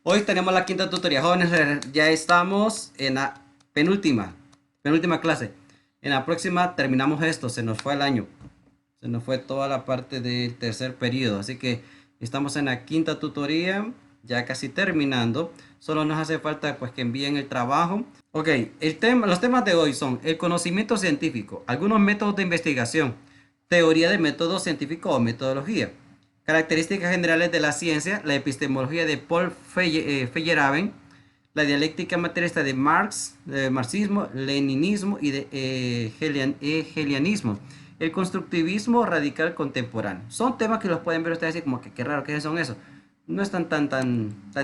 Hoy tenemos la quinta tutoría, jóvenes. Ya estamos en la penúltima clase. En la próxima terminamos esto. Se nos fue el año. Se nos fue toda la parte del tercer periodo. Así que estamos en la quinta tutoría, ya casi terminando. Solo nos hace falta pues que envíen el trabajo. Ok, los temas de hoy son el conocimiento científico, algunos métodos de investigación, teoría de método científico o metodología, características generales de la ciencia, la epistemología de Paul Feyerabend, la dialéctica materialista de Marx, marxismo, leninismo y de hegelianismo, el constructivismo radical contemporáneo. Son temas que los pueden ver ustedes así como que qué raro que son eso. No es tan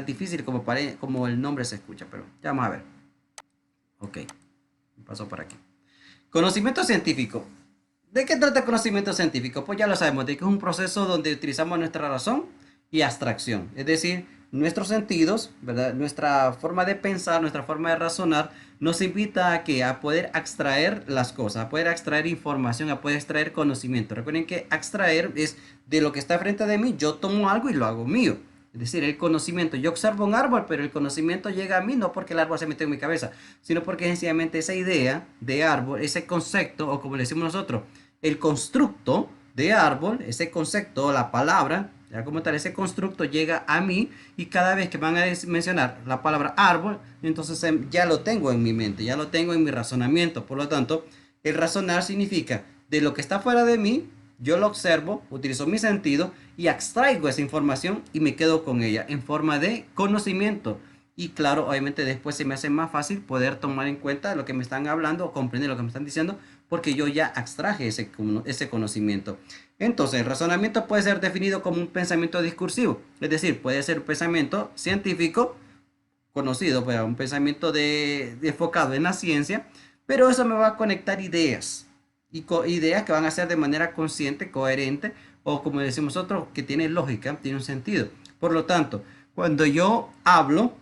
difícil como el nombre se escucha, pero ya vamos a ver. Ok, paso por aquí. Conocimiento científico. ¿De qué trata el conocimiento científico? Pues ya lo sabemos, de que es un proceso donde utilizamos nuestra razón y abstracción. Es decir, nuestros sentidos, ¿verdad? Nuestra forma de pensar, nuestra forma de razonar, nos invita a que a poder extraer las cosas, a poder extraer información, a poder extraer conocimiento. Recuerden que extraer es de lo que está frente de mí, yo tomo algo y lo hago mío. Es decir, el conocimiento, yo observo un árbol, pero el conocimiento llega a mí no porque el árbol se metió en mi cabeza, sino porque sencillamente esa idea de árbol, ese concepto, o como le decimos nosotros, el constructo de árbol, ese concepto, la palabra, ya como tal, ese constructo llega a mí y cada vez que van a mencionar la palabra árbol, entonces ya lo tengo en mi mente, ya lo tengo en mi razonamiento. Por lo tanto, el razonar significa de lo que está fuera de mí, yo lo observo, utilizo mi sentido y extraigo esa información y me quedo con ella en forma de conocimiento. Y claro, obviamente después se me hace más fácil poder tomar en cuenta lo que me están hablando o comprender lo que me están diciendo porque yo ya extraje ese conocimiento. Entonces, el razonamiento puede ser definido como un pensamiento discursivo, es decir, puede ser un pensamiento científico conocido, pues, un pensamiento enfocado en la ciencia, pero eso me va a conectar ideas, ideas que van a ser de manera consciente, coherente, o como decimos nosotros, que tiene lógica, tiene un sentido. Por lo tanto, cuando yo hablo,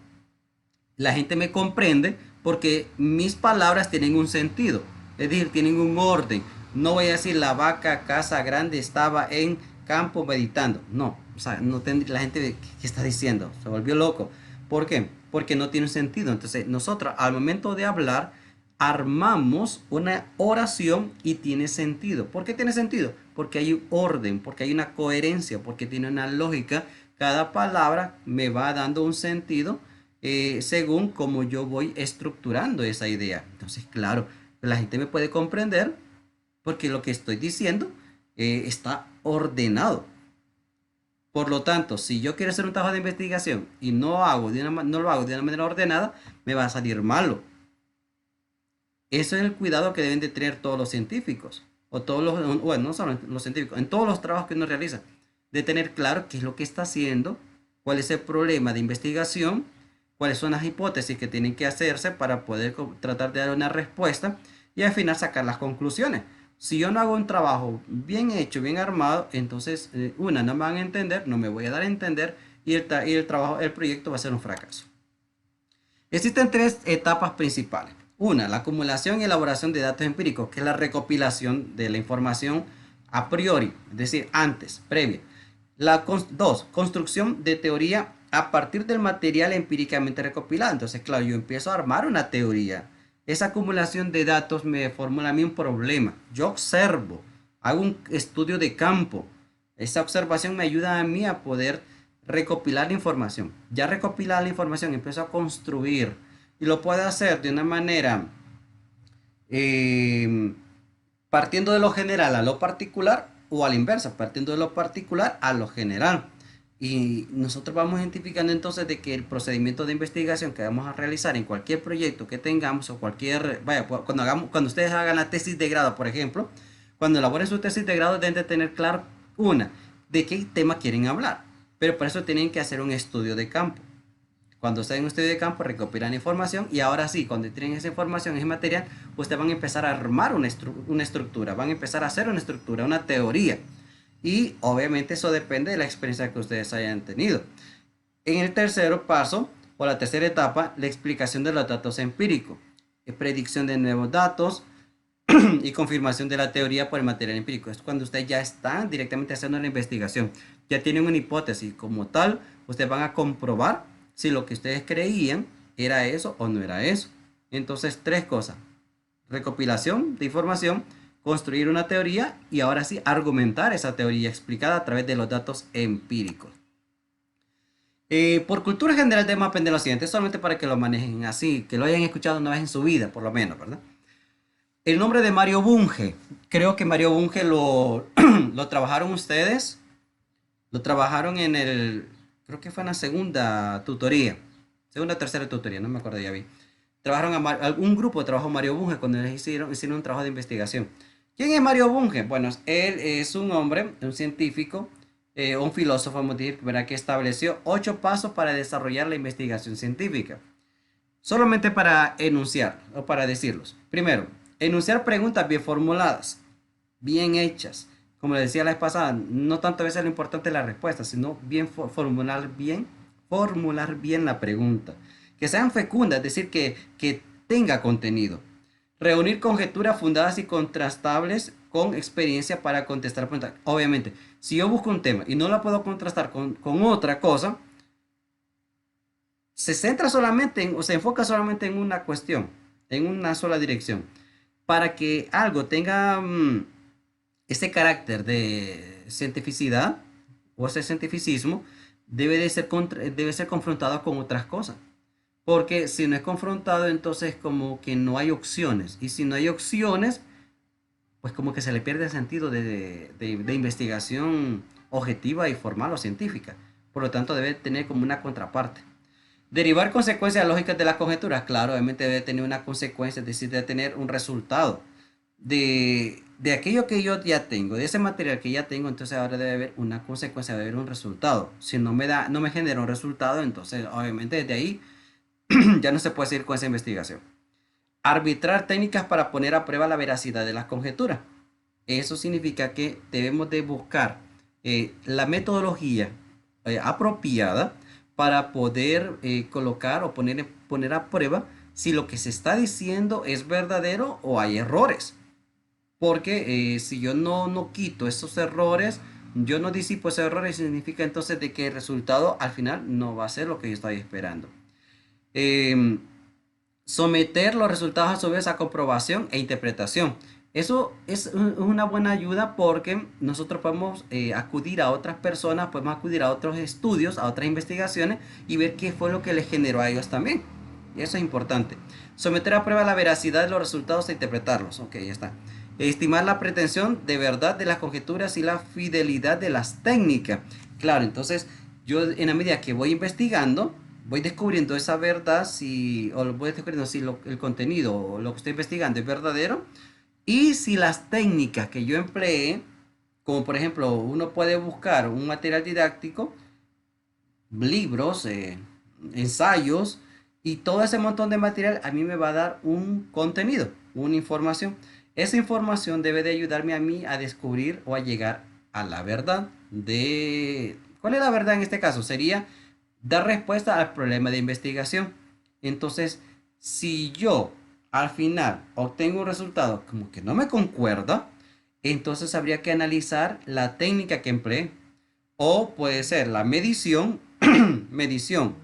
la gente me comprende porque mis palabras tienen un sentido, es decir, tienen un orden. No voy a decir la vaca casa grande estaba en campo meditando. No, o sea, no la gente que está diciendo, se volvió loco. ¿Por qué? Porque no tiene un sentido. Entonces, nosotros al momento de hablar armamos una oración y tiene sentido. ¿Por qué tiene sentido? Porque hay un orden, porque hay una coherencia, porque tiene una lógica. Cada palabra me va dando un sentido según como yo voy estructurando esa idea. Entonces, claro, la gente me puede comprender porque lo que estoy diciendo está ordenado. Por lo tanto, si yo quiero hacer un trabajo de investigación y no lo hago de una manera ordenada, me va a salir malo. Eso es el cuidado que deben de tener todos los científicos, o todos los, bueno, no solo los científicos, en todos los trabajos que uno realiza, de tener claro qué es lo que está haciendo, cuál es el problema de investigación, cuáles son las hipótesis que tienen que hacerse para poder tratar de dar una respuesta y al final sacar las conclusiones. Si yo no hago un trabajo bien hecho, bien armado, entonces no me van a entender, no me voy a dar a entender y el trabajo, el proyecto va a ser un fracaso. Existen tres etapas principales. Una, la acumulación y elaboración de datos empíricos, que es la recopilación de la información a priori, es decir, antes, previa. Dos, construcción de teoría a partir del material empíricamente recopilado. Entonces, claro, yo empiezo a armar una teoría. Esa acumulación de datos me formula a mí un problema. Yo observo, hago un estudio de campo. Esa observación me ayuda a mí a poder recopilar la información. Ya recopilar la información, empiezo a construir y lo puedo hacer de una manera eh, partiendo de lo general a lo particular o a la inversa, partiendo de lo particular a lo general. Y nosotros vamos identificando entonces de que el procedimiento de investigación que vamos a realizar en cualquier proyecto que tengamos o cualquier, vaya, cuando ustedes hagan la tesis de grado, por ejemplo, cuando elaboren su tesis de grado deben de tener claro de qué tema quieren hablar. Pero para eso tienen que hacer un estudio de campo. Cuando estén en un estudio de campo, recopilan información y ahora sí, cuando tienen esa información, ese material, ustedes van a empezar a armar una estructura, van a empezar a hacer una estructura, una teoría. Y obviamente eso depende de la experiencia que ustedes hayan tenido. En el tercer paso, o la tercera etapa, la explicación de los datos empíricos, predicción de nuevos datos y confirmación de la teoría por el material empírico. Es cuando ustedes ya están directamente haciendo la investigación, ya tienen una hipótesis como tal, ustedes van a comprobar si lo que ustedes creían era eso o no era eso. Entonces, tres cosas: recopilación de información, construir una teoría y ahora sí argumentar esa teoría explicada a través de los datos empíricos. Por cultura general debemos aprender lo siguiente, solamente para que lo manejen así, que lo hayan escuchado una vez en su vida, por lo menos, ¿verdad? El nombre de Mario Bunge, creo que Mario Bunge lo trabajaron ustedes, lo trabajaron en creo que fue en la segunda tutoría, segunda o tercera tutoría, no me acuerdo, ya vi. Trabajaron algún grupo trabajó Mario Bunge cuando hicieron un trabajo de investigación. ¿Quién es Mario Bunge? Bueno, él es un hombre, un científico, un filósofo, vamos a decir, ¿verdad? Que estableció 8 pasos para desarrollar la investigación científica. Solamente para enunciar o para decirlos. Primero, enunciar preguntas bien formuladas, bien hechas. Como les decía la vez pasada, no tanto a veces lo importante es la respuesta, sino bien formular bien la pregunta. Que sean fecundas, es decir, que tenga contenido. Reunir conjeturas fundadas y contrastables con experiencia para contestar preguntas. Obviamente, si yo busco un tema y no la puedo contrastar con otra cosa, se centra solamente o se enfoca solamente en una cuestión, en una sola dirección. Para que algo tenga ese carácter de cientificidad o ese cientificismo, debe ser confrontado con otras cosas. Porque si no es confrontado, entonces como que no hay opciones. Y si no hay opciones, pues como que se le pierde el sentido de investigación objetiva y formal o científica. Por lo tanto, debe tener como una contraparte. Derivar consecuencias lógicas de las conjeturas, claro, obviamente debe tener una consecuencia, es decir, debe tener un resultado de aquello que yo ya tengo, de ese material que ya tengo, entonces ahora debe haber una consecuencia, debe haber un resultado. Si no me genera un resultado, entonces obviamente desde ahí ya no se puede seguir con esa investigación. Arbitrar técnicas para poner a prueba la veracidad de las conjeturas. Eso significa que debemos de buscar la metodología apropiada para poder colocar o poner a prueba si lo que se está diciendo es verdadero o hay errores. Porque si yo no quito esos errores, yo no disipo esos errores, significa entonces de que el resultado al final no va a ser lo que yo estoy esperando. Em, Someter los resultados a su vez a comprobación e interpretación. Eso es una buena ayuda porque nosotros podemos acudir a otras personas, podemos acudir a otros estudios, a otras investigaciones y ver qué fue lo que les generó a ellos también. Y eso es importante. Someter a prueba la veracidad de los resultados e interpretarlos. Ok, ya está. Estimar la pretensión de verdad de las conjeturas y la fidelidad de las técnicas. Claro, entonces yo en la medida que voy investigando, voy descubriendo esa verdad, o voy descubriendo si el contenido o lo que estoy investigando es verdadero y si las técnicas que yo empleé, como por ejemplo uno puede buscar un material didáctico, libros, ensayos y todo ese montón de material a mí me va a dar un contenido, una información. Esa información debe de ayudarme a mí a descubrir o a llegar a la verdad de... ¿Cuál es la verdad en este caso? Sería dar respuesta al problema de investigación. Entonces, si yo al final obtengo un resultado como que no me concuerda, entonces habría que analizar la técnica que empleé. O puede ser la medición, medición.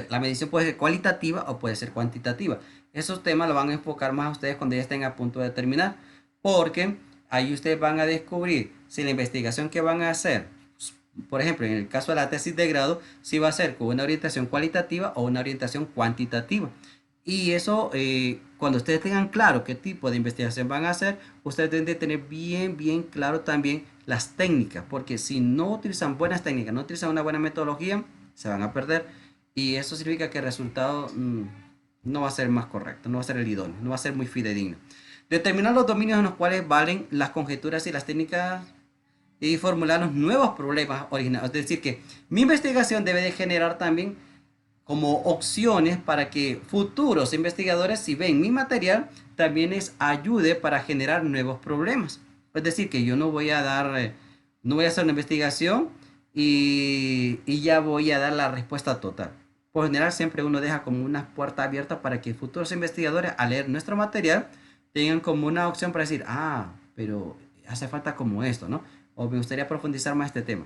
La medición puede ser cualitativa o puede ser cuantitativa. Esos temas lo van a enfocar más a ustedes cuando ya estén a punto de terminar. Porque ahí ustedes van a descubrir si la investigación que van a hacer, por ejemplo, en el caso de la tesis de grado, si va a ser con una orientación cualitativa o una orientación cuantitativa. Y eso, cuando ustedes tengan claro qué tipo de investigación van a hacer, ustedes deben de tener bien claro también las técnicas, porque si no utilizan buenas técnicas, no utilizan una buena metodología, se van a perder. Y eso significa que el resultado no va a ser más correcto, no va a ser el idóneo, no va a ser muy fidedigno. Determinar los dominios en los cuales valen las conjeturas y las técnicas y formular los nuevos problemas originales. Es decir, que mi investigación debe de generar también como opciones para que futuros investigadores, si ven mi material, también les ayude para generar nuevos problemas. Es decir, que yo no voy a dar, no voy a hacer una investigación y ya voy a dar la respuesta total. Por general, siempre uno deja como una puerta abierta para que futuros investigadores, al leer nuestro material, tengan como una opción para decir, ah, pero hace falta como esto, ¿no? O me gustaría profundizar más este tema.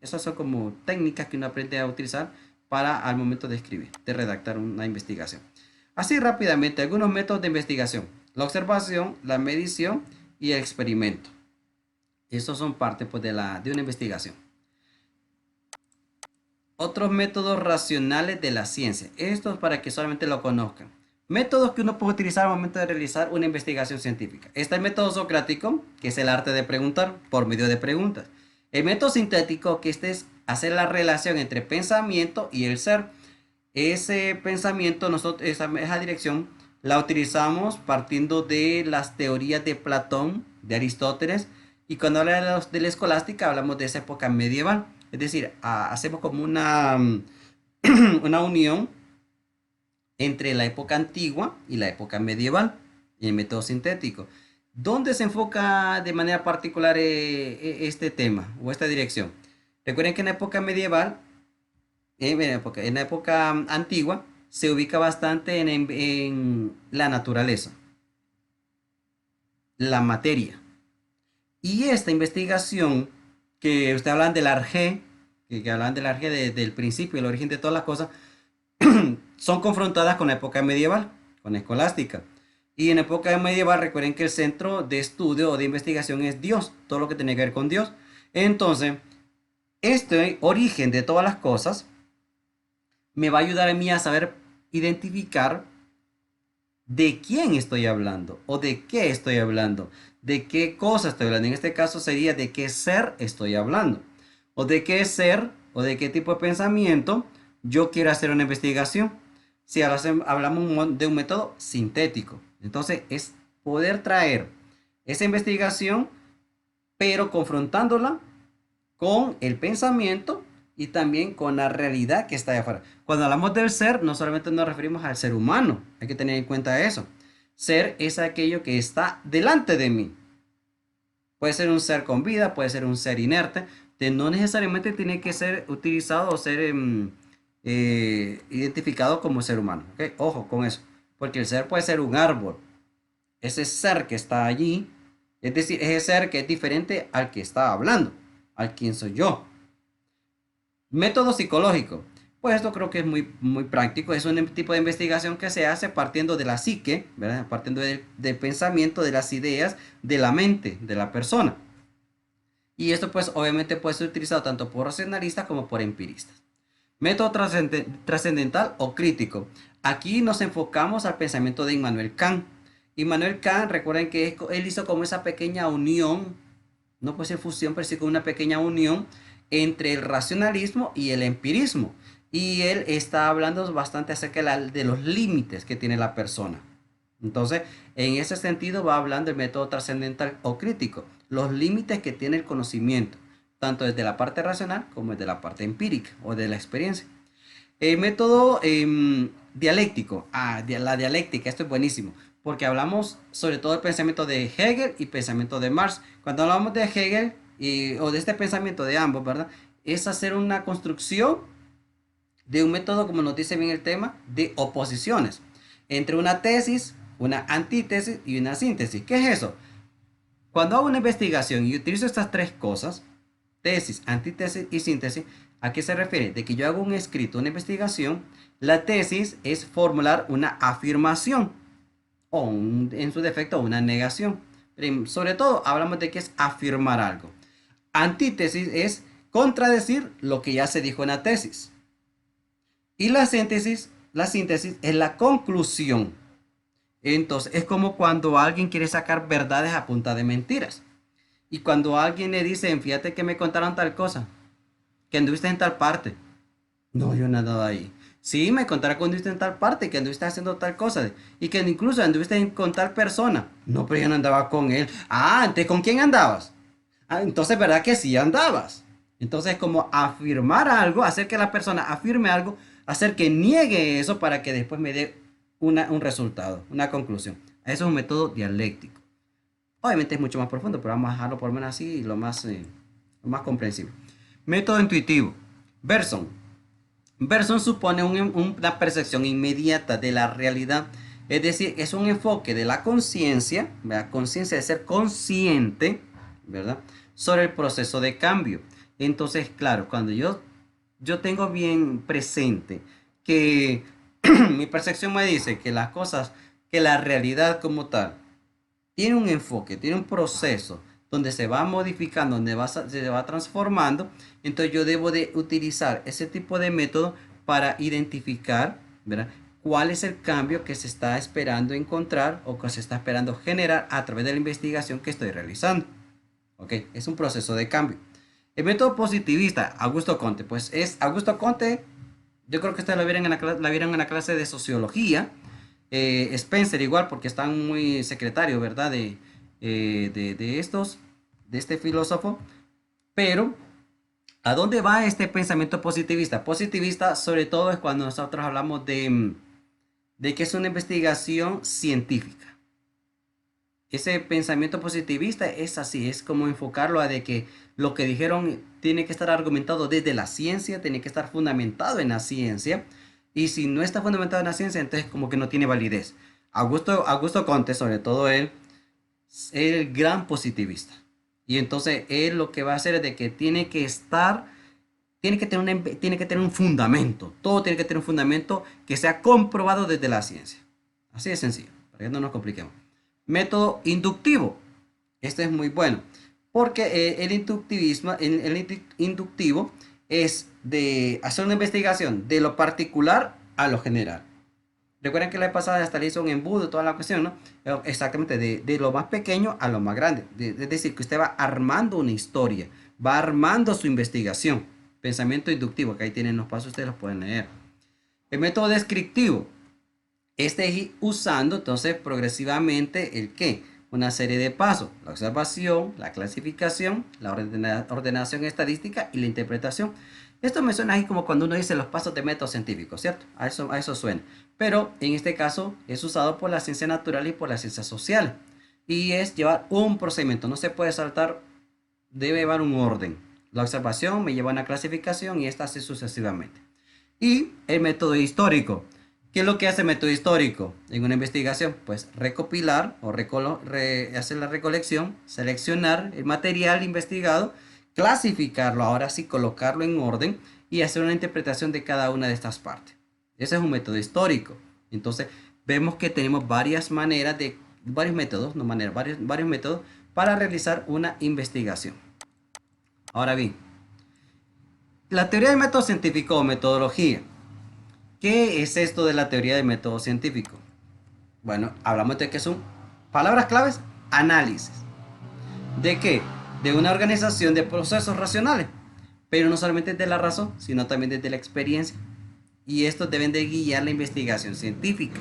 Esas son como técnicas que uno aprende a utilizar para al momento de escribir, de redactar una investigación. Así rápidamente, algunos métodos de investigación: la observación, la medición y el experimento. Estos son parte pues, de una investigación. Otros métodos racionales de la ciencia. Estos para que solamente lo conozcan. Métodos que uno puede utilizar al momento de realizar una investigación científica. Está el método socrático, que es el arte de preguntar por medio de preguntas. El método sintético, que este es hacer la relación entre pensamiento y el ser. Ese pensamiento, nosotros, esa dirección la utilizamos partiendo de las teorías de Platón, de Aristóteles, y cuando hablamos de la escolástica hablamos de esa época medieval. Es decir, hacemos como una unión entre la época antigua y la época medieval en el método sintético. ¿Dónde se enfoca de manera particular este tema o esta dirección? Recuerden que en la época medieval, en la época antigua, se ubica bastante en la naturaleza, la materia. Y esta investigación que usted hablan del arjé, que hablan del arjé del principio, el origen de todas las cosas, son confrontadas con la época medieval, con la escolástica. Y en la época medieval recuerden que el centro de estudio o de investigación es Dios, todo lo que tiene que ver con Dios. Entonces, este origen de todas las cosas me va a ayudar a mí a saber identificar de quién estoy hablando o de qué estoy hablando, de qué cosa estoy hablando. En este caso sería de qué ser estoy hablando, o de qué ser o de qué tipo de pensamiento yo quiero hacer una investigación. Si hablamos de un método sintético, entonces es poder traer esa investigación, pero confrontándola con el pensamiento y también con la realidad que está allá afuera. Cuando hablamos del ser, no solamente nos referimos al ser humano, hay que tener en cuenta eso. Ser es aquello que está delante de mí. Puede ser un ser con vida, puede ser un ser inerte, no necesariamente tiene que ser utilizado o ser identificado como ser humano. ¿Okay? Ojo con eso, porque el ser puede ser un árbol. Ese ser que está allí, es decir, ese ser que es diferente al que está hablando, al quien soy yo. Método psicológico. Pues esto creo que es muy práctico. Es un tipo de investigación que se hace partiendo de la psique, ¿verdad? Partiendo del pensamiento, de las ideas, de la mente de la persona. Y esto pues obviamente puede ser utilizado tanto por racionalistas como por empiristas. Método trascendental o crítico. Aquí nos enfocamos al pensamiento de Immanuel Kant. Immanuel Kant, recuerden que él hizo como esa pequeña unión, no puede ser fusión, pero sí como una pequeña unión entre el racionalismo y el empirismo. Y él está hablando bastante acerca de los límites que tiene la persona. Entonces, en ese sentido va hablando el método trascendental o crítico, los límites que tiene el conocimiento, tanto desde la parte racional como desde la parte empírica o de la experiencia. El método dialéctico, la dialéctica, esto es buenísimo, porque hablamos sobre todo del pensamiento de Hegel y pensamiento de Marx. Cuando hablamos de Hegel o de este pensamiento de ambos, ¿verdad? Es hacer una construcción de un método, como nos dice bien el tema, de oposiciones entre una tesis, una antítesis y una síntesis. ¿Qué es eso? Cuando hago una investigación y utilizo estas tres cosas, tesis, antítesis y síntesis, ¿a qué se refiere? De que yo hago un escrito, una investigación. La tesis es formular una afirmación o en su defecto una negación. Pero sobre todo hablamos de que es afirmar algo. Antítesis es contradecir lo que ya se dijo en la tesis. Y la síntesis es la conclusión. Entonces es como cuando alguien quiere sacar verdades a punta de mentiras. Y cuando alguien le dice, fíjate que me contaron tal cosa, que anduviste en tal parte. No, yo no he andado ahí. Sí, me contaron que anduviste en tal parte, que anduviste haciendo tal cosa. Y que incluso anduviste con tal persona. No, pero yo no andaba con él. Ah, entonces ¿con quién andabas? Ah, entonces, ¿verdad que sí andabas? Entonces es como afirmar algo, hacer que la persona afirme algo, hacer que niegue eso para que después me dé un resultado, una conclusión. Eso es un método dialéctico. Obviamente es mucho más profundo, pero vamos a dejarlo por lo menos así, lo más comprensible. Método intuitivo. Bergson. Bergson supone una percepción inmediata de la realidad. Es decir, es un enfoque de la conciencia, conciencia de ser consciente, ¿verdad? Sobre el proceso de cambio. Entonces, claro, cuando yo yo tengo bien presente que mi percepción me dice que las cosas, que la realidad como tal, tiene un enfoque, tiene un proceso donde se va modificando, donde se va transformando, entonces yo debo de utilizar ese tipo de método para identificar, ¿verdad? Cuál es el cambio que se está esperando encontrar o que se está esperando generar a través de la investigación que estoy realizando. ¿Ok? Es un proceso de cambio. El método positivista, Augusto Conte, pues es Augusto Conte, yo creo que ustedes la vieron en la clase de sociología. Spencer igual, porque están muy secretarios, ¿verdad? De este filósofo. Pero, ¿a dónde va este pensamiento positivista? Positivista, sobre todo, es cuando nosotros hablamos de que es una investigación científica. Ese pensamiento positivista es así, es como enfocarlo a de que lo que dijeron tiene que estar argumentado desde la ciencia, tiene que estar fundamentado en la ciencia, y si no está fundamentado en la ciencia, entonces como que no tiene validez. Augusto Conte, sobre todo él, es el gran positivista. Y entonces él lo que va a hacer es de que tiene que estar, tiene que tener un fundamento, todo tiene que tener un fundamento que sea comprobado desde la ciencia. Así de sencillo, para que no nos compliquemos. Método inductivo. Este es muy bueno. Porque el inductivo es de hacer una investigación de lo particular a lo general. Recuerden que la vez pasada hasta le hizo un embudo, toda la cuestión, ¿no? Exactamente, de lo más pequeño a lo más grande. Es decir, que usted va armando una historia, va armando su investigación. Pensamiento inductivo, que ahí tienen los pasos, ustedes los pueden leer. El método descriptivo. Este es usando entonces progresivamente el qué, una serie de pasos, la observación, la clasificación, la ordenación estadística y la interpretación. Esto me suena ahí como cuando uno dice los pasos de método científico, ¿cierto? A eso suena. Pero en este caso es usado por la ciencia natural y por la ciencia social. Y es llevar un procedimiento, no se puede saltar, debe llevar un orden. La observación me lleva a una clasificación y esta así sucesivamente. Y el método histórico. ¿Qué es lo que hace el método histórico en una investigación? Pues recopilar o hacer la recolección, seleccionar el material investigado, clasificarlo, ahora sí colocarlo en orden y hacer una interpretación de cada una de estas partes. Ese es un método histórico. Entonces, vemos que tenemos varias maneras varios métodos, no maneras, varios métodos para realizar una investigación. Ahora bien, la teoría del método científico o metodología. ¿Qué es esto de la teoría del método científico? Bueno, hablamos de que son palabras claves, análisis. ¿De qué? De una organización de procesos racionales, pero no solamente de la razón, sino también desde la experiencia. Y estos deben de guiar la investigación científica.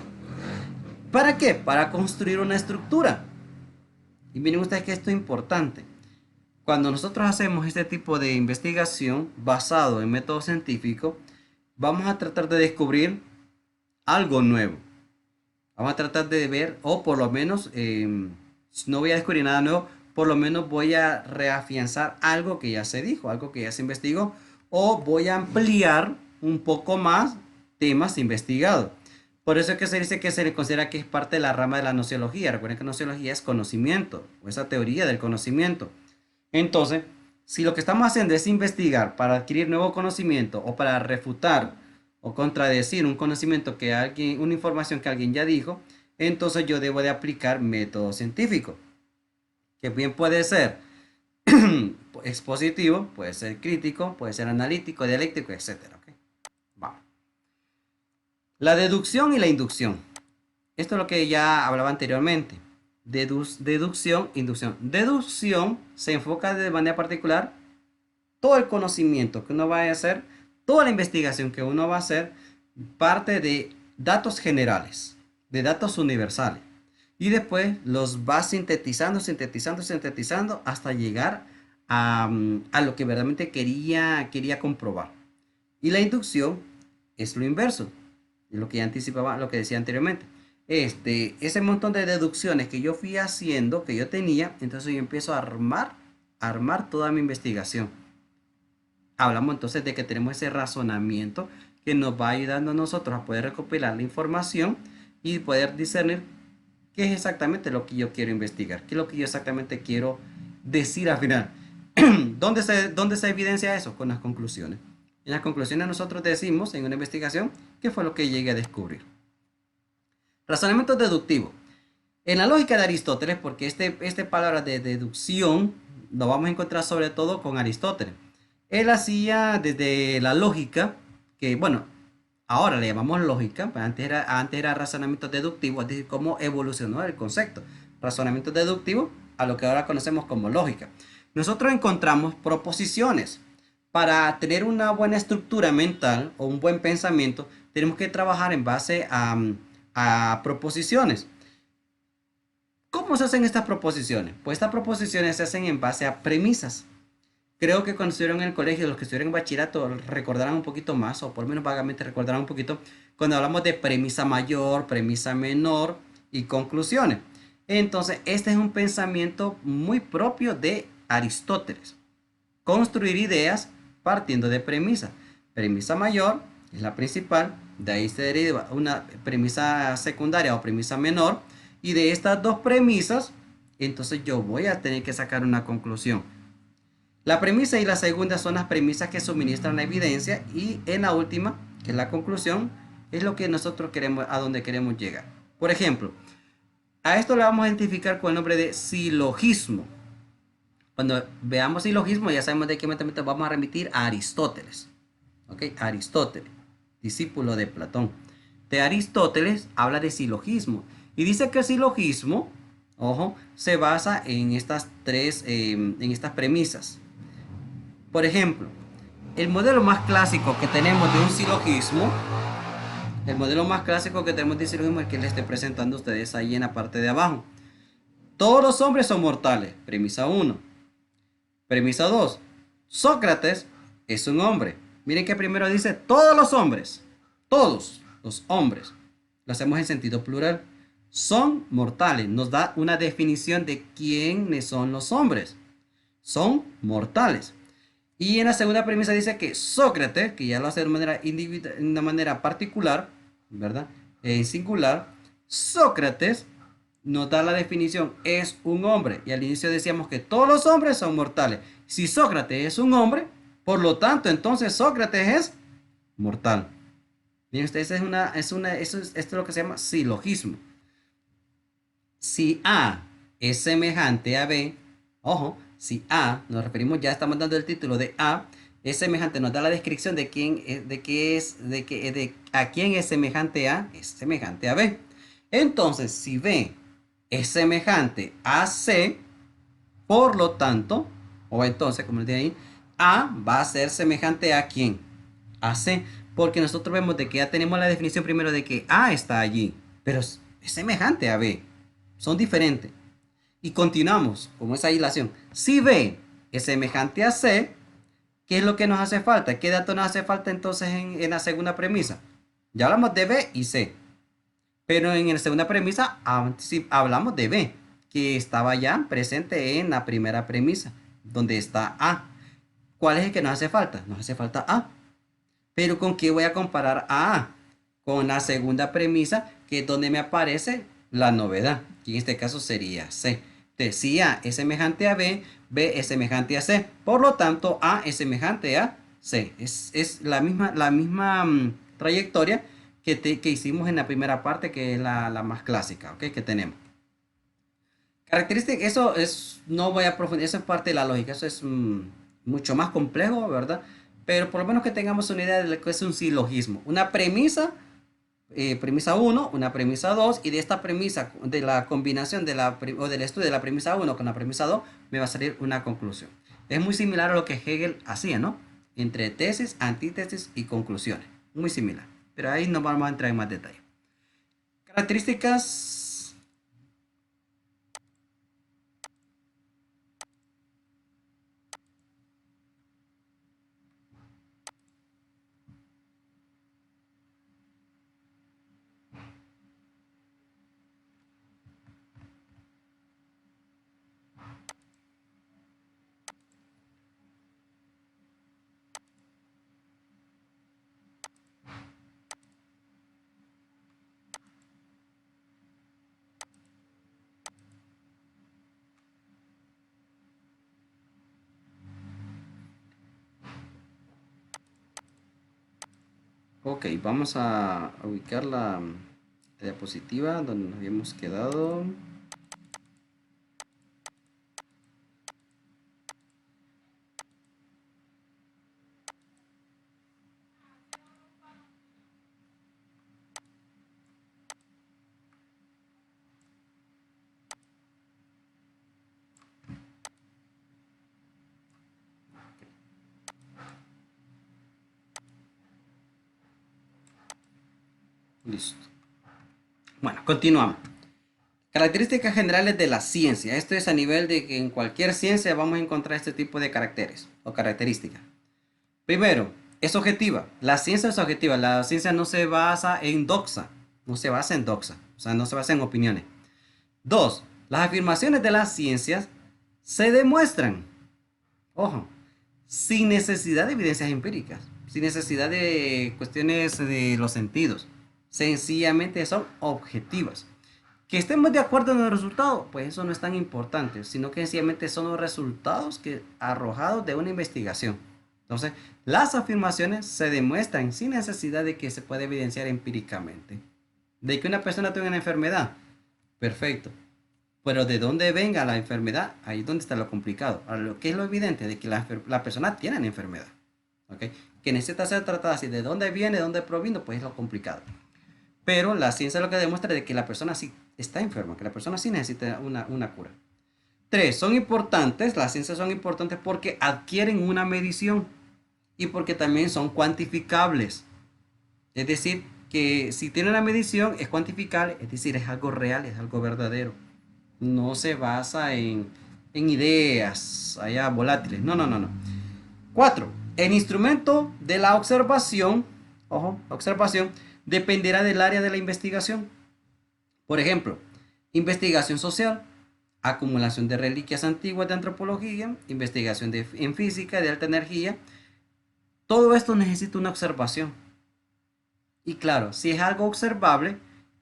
¿Para qué? Para construir una estructura. Y miren ustedes que esto es importante. Cuando nosotros hacemos este tipo de investigación basado en método científico, vamos a tratar de descubrir algo nuevo. Vamos a tratar de ver, o por lo menos, no voy a descubrir nada nuevo, por lo menos voy a reafianzar algo que ya se dijo, algo que ya se investigó, o voy a ampliar un poco más temas investigados. Por eso es que se dice que se le considera que es parte de la rama de la nociología. Recuerden que nociología es conocimiento, o esa teoría del conocimiento. Entonces, si lo que estamos haciendo es investigar para adquirir nuevo conocimiento o para refutar o contradecir un conocimiento que alguien, una información que alguien ya dijo, entonces yo debo de aplicar método científico, que bien puede ser expositivo, puede ser crítico, puede ser analítico, dialéctico, etcétera. ¿Okay? Vamos. La deducción y la inducción. Esto es lo que ya hablaba anteriormente. Deducción, inducción. Deducción se enfoca de manera particular todo el conocimiento que uno va a hacer, toda la investigación que uno va a hacer, parte de datos generales, de datos universales. Y después los va sintetizando, sintetizando, sintetizando hasta llegar a lo que verdaderamente quería comprobar. Y la inducción es lo inverso, es lo que ya anticipaba, lo que decía anteriormente. Ese montón de deducciones que yo fui haciendo, que yo tenía, entonces yo empiezo a armar toda mi investigación. Hablamos entonces de que tenemos ese razonamiento que nos va ayudando a nosotros a poder recopilar la información y poder discernir qué es exactamente lo que yo quiero investigar, qué es lo que yo exactamente quiero decir al final. ¿Dónde se evidencia eso? Con las conclusiones. En las conclusiones nosotros decimos en una investigación qué fue lo que llegué a descubrir. Razonamiento deductivo. En la lógica de Aristóteles, porque este palabra de deducción lo vamos a encontrar sobre todo con Aristóteles. Él hacía desde la lógica, que bueno, ahora le llamamos lógica, pues antes era razonamiento deductivo, es decir, cómo evolucionó el concepto. Razonamiento deductivo a lo que ahora conocemos como lógica. Nosotros encontramos proposiciones. Para tener una buena estructura mental o un buen pensamiento, tenemos que trabajar en base a proposiciones. ¿Cómo se hacen estas proposiciones? Pues estas proposiciones se hacen en base a premisas. Creo que cuando estuvieron en el colegio, los que estuvieron en bachillerato recordarán un poquito más, o por lo menos vagamente recordarán un poquito, cuando hablamos de premisa mayor, premisa menor y conclusiones. Entonces, este es un pensamiento muy propio de Aristóteles. Construir ideas partiendo de premisas. Premisa mayor es la principal, de ahí se deriva una premisa secundaria o premisa menor, y de estas dos premisas, entonces yo voy a tener que sacar una conclusión. La premisa y la segunda son las premisas que suministran la evidencia, y en la última, que es la conclusión, es lo que nosotros queremos, a donde queremos llegar. Por ejemplo, a esto le vamos a identificar con el nombre de silogismo. Cuando veamos silogismo, ya sabemos de qué método vamos a remitir a Aristóteles. ¿Ok? Aristóteles, discípulo de Platón. De Aristóteles habla de silogismo. Y dice que el silogismo, ojo, se basa en estas estas premisas. Por ejemplo, el modelo más clásico que tenemos de un silogismo, el modelo más clásico que tenemos de silogismo es el que les estoy presentando a ustedes ahí en la parte de abajo. Todos los hombres son mortales, premisa 1. Premisa 2. Sócrates es un hombre. Miren que primero dice todos los hombres. Todos los hombres. Lo hacemos en sentido plural. Son mortales. Nos da una definición de quiénes son los hombres. Son mortales. Y en la segunda premisa dice que Sócrates, que ya lo hace de manera individual, de una manera particular, ¿verdad? En singular, Sócrates nos da la definición, es un hombre. Y al inicio decíamos que todos los hombres son mortales. Si Sócrates es un hombre, por lo tanto, entonces Sócrates es mortal. Bien, esto es lo que se llama silogismo. Si A es semejante a B, ojo, si A, nos referimos, ya estamos dando el título de A, es semejante, nos da la descripción de quién es, de a quién es semejante a B. Entonces, si B es semejante a C, por lo tanto, o entonces, como dice ahí, A va a ser semejante a quién, a C, porque nosotros vemos de que ya tenemos la definición primero de que A está allí, pero es semejante a B, son diferentes. Y continuamos con esa hilación. Si B es semejante a C, ¿qué es lo que nos hace falta? ¿Qué dato nos hace falta entonces en la segunda premisa? Ya hablamos de B y C. Pero en la segunda premisa hablamos de B, que estaba ya presente en la primera premisa, donde está A. ¿Cuál es el que nos hace falta? Nos hace falta A. Pero ¿con qué voy a comparar a A? Con la segunda premisa, que es donde me aparece la novedad, que en este caso sería C. Entonces, si A es semejante a B, B es semejante a C. Por lo tanto, A es semejante a C. Es la misma trayectoria que hicimos en la primera parte, que es la más clásica, ¿ok? Que tenemos. Características, eso es, no voy a profundizar, eso es parte de la lógica, eso es mucho más complejo, ¿verdad? Pero por lo menos que tengamos una idea de lo que es un silogismo. Una premisa, premisa 1, una premisa 2, y de esta premisa, de la combinación o del estudio de la premisa 1 con la premisa 2, me va a salir una conclusión. Es muy similar a lo que Hegel hacía, ¿no? Entre tesis, antítesis y conclusiones. Muy similar. Pero ahí no vamos a entrar en más detalle. Características. Ok, vamos a ubicar la diapositiva donde nos habíamos quedado. Listo. Bueno, continuamos. Características generales de la ciencia. Esto es a nivel de que en cualquier ciencia vamos a encontrar este tipo de caracteres o características. Primero, es objetiva. La ciencia es objetiva. La ciencia no se basa en doxa. No se basa en doxa. O sea, no se basa en opiniones. Dos, las afirmaciones de las ciencias se demuestran. Ojo, sin necesidad de evidencias empíricas. Sin necesidad de cuestiones de los sentidos. Sencillamente son objetivas. Que estemos de acuerdo en el resultado, pues eso no es tan importante, sino que sencillamente son los resultados arrojados de una investigación. Entonces, las afirmaciones se demuestran sin necesidad de que se pueda evidenciar empíricamente. De que una persona tenga una enfermedad, perfecto. Pero de dónde venga la enfermedad, ahí es donde está lo complicado. Ahora, lo que es lo evidente de que la persona tiene una enfermedad, ¿ok? Que necesita ser tratada así, de dónde viene, de dónde provino, pues es lo complicado. Pero la ciencia lo que demuestra es que la persona sí está enferma, que la persona sí necesita una cura. Tres, son importantes, las ciencias son importantes porque adquieren una medición y porque también son cuantificables. Es decir, que si tiene una medición es cuantificable, es decir, es algo real, es algo verdadero. No se basa en ideas allá volátiles. No, no, no, no. Cuatro, el instrumento de la observación, ojo, observación, dependerá del área de la investigación. Por ejemplo, investigación social, acumulación de reliquias antiguas de antropología, investigación en física de alta energía. Todo esto necesita una observación. Y claro, si es algo observable,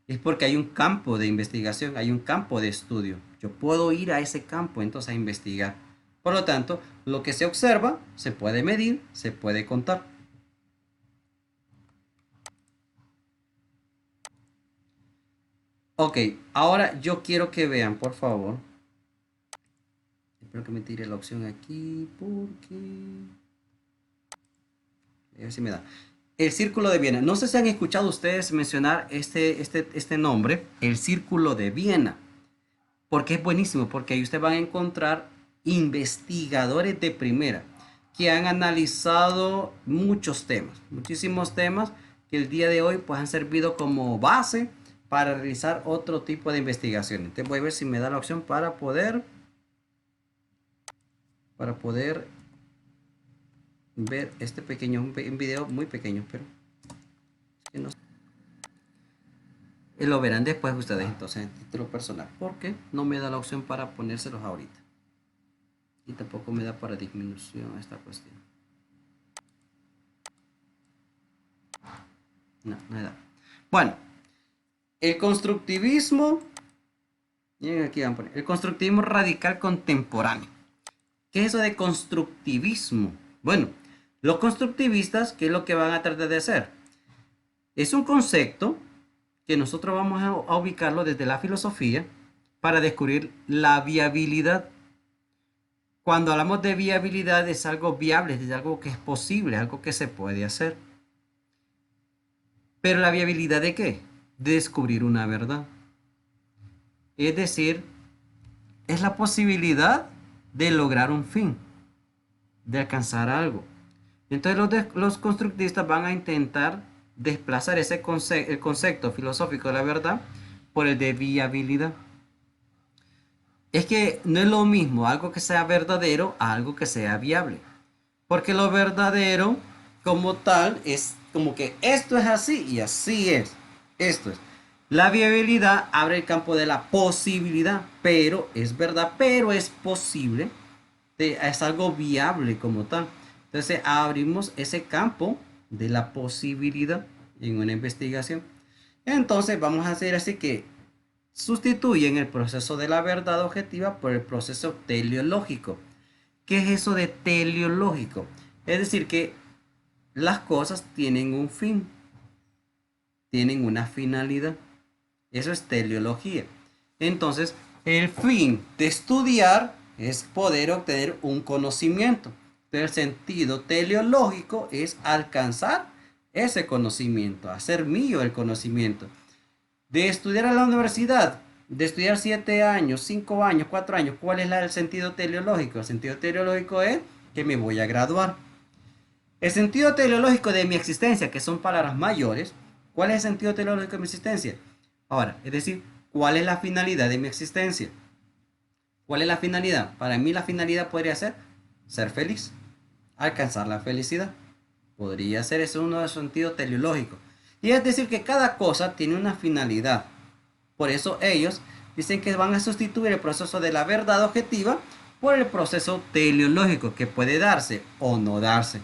es porque hay un campo de investigación, hay un campo de estudio. Yo puedo ir a ese campo entonces a investigar. Por lo tanto, lo que se observa se puede medir, se puede contar. Ok, ahora yo quiero que vean, por favor. Espero que me tire la opción aquí porque... A ver si me da. El Círculo de Viena. No sé si han escuchado ustedes mencionar este nombre, el Círculo de Viena. Porque es buenísimo, porque ahí ustedes van a encontrar investigadores de primera que han analizado muchos temas, muchísimos temas que el día de hoy pues han servido como base para realizar otro tipo de investigaciones. Entonces voy a ver si me da la opción para poder ver este pequeño, un video muy pequeño, pero es que no, lo verán después ustedes entonces en título personal, porque no me da la opción para ponérselos ahorita. Y tampoco me da para disminución esta cuestión. No, no me da. Bueno, el constructivismo, miren aquí van a poner, el constructivismo radical contemporáneo. ¿Qué es eso de constructivismo? Bueno, los constructivistas, ¿qué es lo que van a tratar de hacer? Es un concepto que nosotros vamos a ubicarlo desde la filosofía para descubrir la viabilidad. Cuando hablamos de viabilidad es algo viable, es algo que es posible, algo que se puede hacer. Pero la viabilidad ¿de qué? De descubrir una verdad. Es decir, es la posibilidad de lograr un fin, de alcanzar algo. Entonces los constructivistas van a intentar desplazar el concepto filosófico de la verdad por el de viabilidad. Es que no es lo mismo algo que sea verdadero a algo que sea viable. Porque lo verdadero como tal es como que esto es así y así es. Esto es. La viabilidad abre el campo de la posibilidad, pero es verdad, pero es posible. Es algo viable como tal. Entonces abrimos ese campo de la posibilidad en una investigación. Entonces vamos a hacer así que sustituyen el proceso de la verdad objetiva por el proceso teleológico. ¿Qué es eso de teleológico? Es decir, que las cosas tienen un fin. tienen una finalidad. Eso es teleología. Entonces, el fin de estudiar es poder obtener un conocimiento. Pero el sentido teleológico es alcanzar ese conocimiento, hacer mío el conocimiento. De estudiar a la universidad, de estudiar 7 años, 5 años, 4 años, ¿cuál es el sentido teleológico? El sentido teleológico es que me voy a graduar. El sentido teleológico de mi existencia, que son palabras mayores, ¿cuál es el sentido teleológico de mi existencia? Ahora, es decir, ¿cuál es la finalidad de mi existencia? ¿Cuál es la finalidad? Para mí la finalidad podría ser feliz, alcanzar la felicidad. Podría ser ese uno de los sentidos teleológicos. Y es decir que cada cosa tiene una finalidad. Por eso ellos dicen que van a sustituir el proceso de la verdad objetiva por el proceso teleológico, que puede darse o no darse.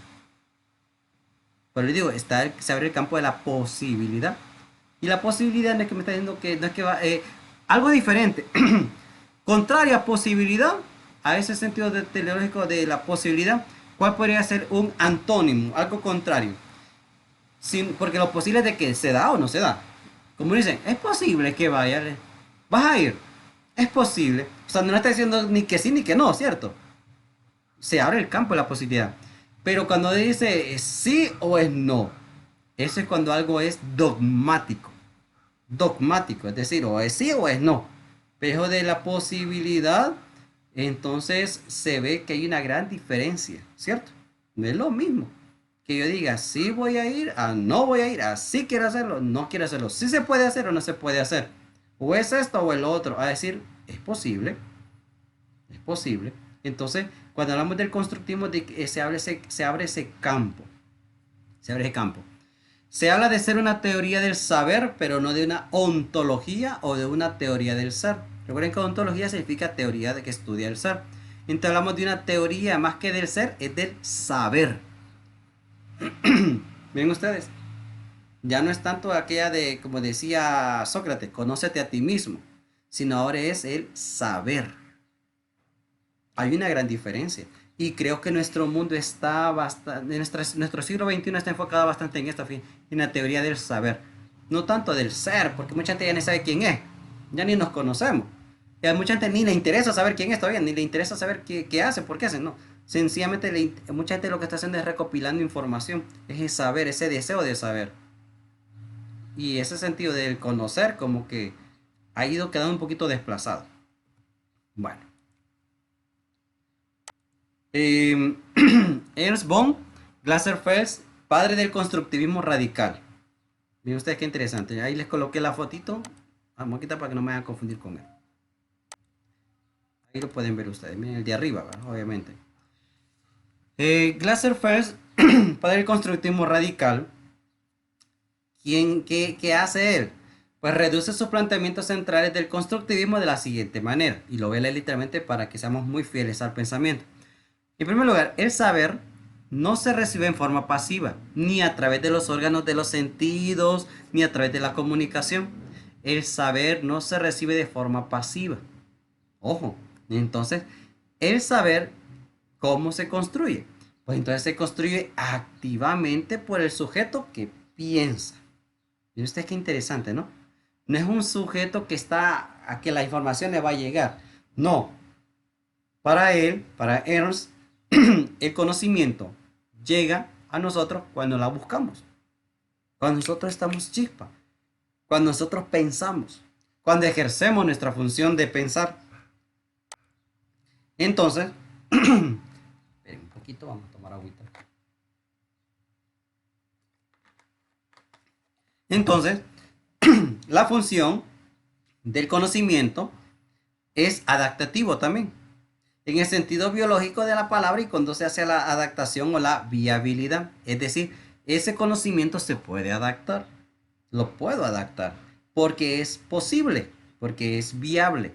Pero les digo, se abre el campo de la posibilidad. Y la posibilidad no es que me está diciendo que no es que va... algo diferente. Contraria a posibilidad, a ese sentido teleológico de la posibilidad, ¿cuál podría ser un antónimo? Algo contrario. Porque lo posible es de que se da o no se da. Como dicen, es posible que vaya. ¿Vas a ir? Es posible. O sea, no le está diciendo ni que sí ni que no, ¿cierto? Se abre el campo de la posibilidad. Pero cuando dice sí o es no, eso es cuando algo es dogmático. Dogmático, es decir, o es sí o es no. Pero de la posibilidad, entonces se ve que hay una gran diferencia, ¿cierto? No es lo mismo que yo diga sí voy a ir, a no voy a ir, a sí quiero hacerlo, no quiero hacerlo, sí se puede hacer o no se puede hacer, o es esto o el otro, a decir, es posible, es posible. Entonces, cuando hablamos del constructivismo, se abre ese campo, se abre ese campo. Se habla de ser una teoría del saber, pero no de una ontología o de una teoría del ser. Recuerden que ontología significa teoría de que estudia el ser. Entonces hablamos de una teoría más que del ser, es del saber. Ven ustedes, ya no es tanto aquella de, como decía Sócrates, conócete a ti mismo, sino ahora es el saber. Hay una gran diferencia. Y creo que nuestro mundo está bastante, nuestro siglo XXI está enfocado bastante en esta, en la teoría del saber. No tanto del ser, porque mucha gente ya ni sabe quién es, ya ni nos conocemos. Y a mucha gente ni le interesa saber quién es todavía, ni le interesa saber qué hace, por qué hace, no. Sencillamente mucha gente lo que está haciendo es recopilando información, es el saber, ese deseo de saber. Y ese sentido del conocer como que ha ido quedando un poquito desplazado. Bueno. Ernst von Glaserfeld, padre del constructivismo radical. Miren ustedes qué interesante. Ahí les coloqué la fotito. Vamos a quitar para que no me vayan a confundir con él. Ahí lo pueden ver ustedes. Miren el de arriba, ¿verdad? Obviamente. Glaserfeld, padre del constructivismo radical. ¿Qué hace él? Pues reduce sus planteamientos centrales del constructivismo de la siguiente manera. Y lo voy a leer literalmente para que seamos muy fieles al pensamiento. En primer lugar, el saber no se recibe en forma pasiva, ni a través de los órganos de los sentidos, ni a través de la comunicación. El saber no se recibe de forma pasiva. Ojo, entonces, el saber, ¿cómo se construye? Pues entonces se construye activamente por el sujeto que piensa. Miren ustedes qué interesante, ¿no? No es un sujeto que está a que la información le va a llegar. No. Para él, para Ernst, el conocimiento llega a nosotros cuando la buscamos. Cuando nosotros estamos chispa. Cuando nosotros pensamos. Cuando ejercemos nuestra función de pensar. Entonces, esperen un poquito, vamos a tomar agüita. Entonces, la función del conocimiento es adaptativo también, en el sentido biológico de la palabra, y conduce hacia la adaptación o la viabilidad. Es decir, ese conocimiento se puede adaptar, lo puedo adaptar, porque es posible, porque es viable.